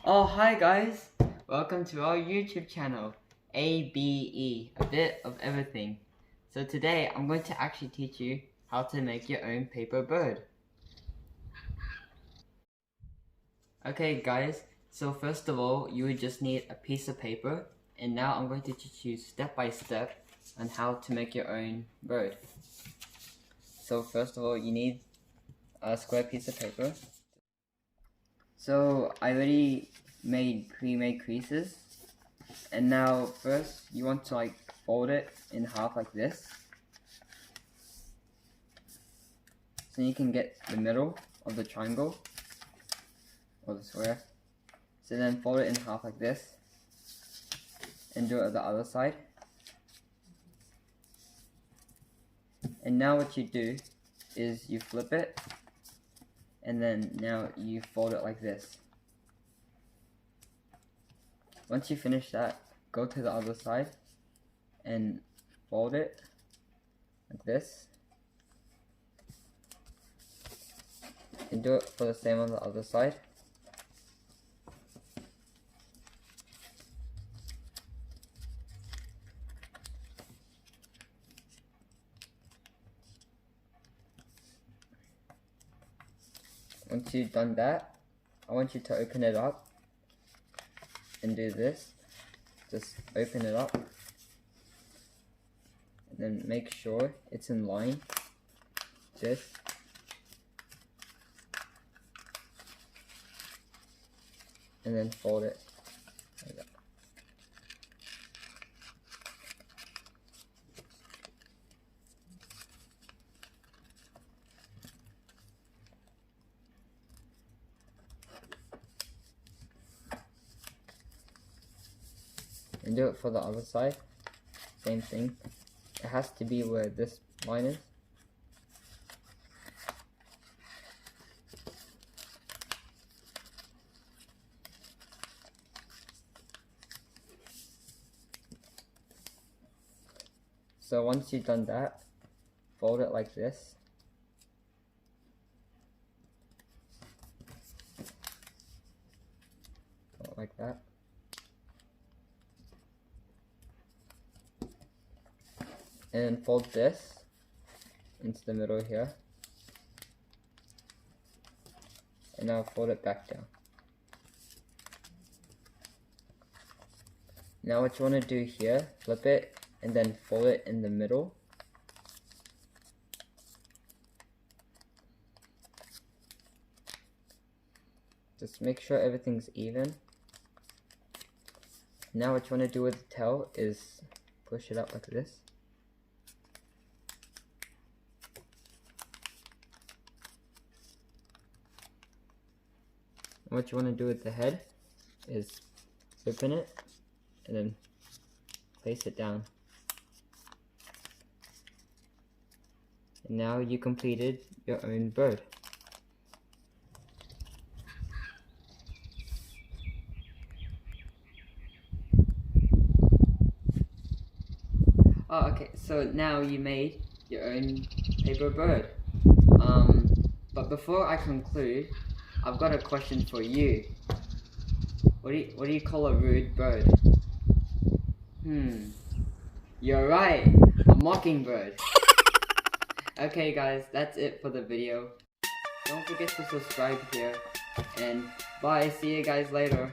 Oh, hi guys! Welcome to our YouTube channel, ABE, a bit of everything. So today I'm going to actually teach you how to make your own paper bird. Okay guys, so first of all you would just need a piece of paper, and now I'm going to teach you step by step on how to make your own bird. So first of all you need a square piece of paper. So I already made pre-made creases, and now first you want to fold it in half like this, so you can get the middle of the triangle or the square. So then fold it in half like this and do it on the other side. And now what you do is you flip it, and then now you fold it like this. Once you finish that, go to the other side and fold it like this, and do it for the same on the other side. Once you've done that, I want you to open it up and do this. Just open it up and then make sure it's in line. This. And then fold it like that. And do it for the other side. Same thing. It has to be where this line is. So once you've done that, fold it like this. Fold it like that. And then fold this into the middle here. And now fold it back down. Now what you want to do here, flip it and then fold it in the middle. Just make sure everything's even. Now what you want to do with the tail is push it up like this. And what you want to do with the head is open it and then place it down. And now you completed your own bird. Oh, okay, so now you made your own paper bird. But before I conclude, I've got a question for you. What do you call a rude bird? You're right, a mockingbird. Okay guys, that's it for the video. Don't forget to subscribe here, and bye, see you guys later.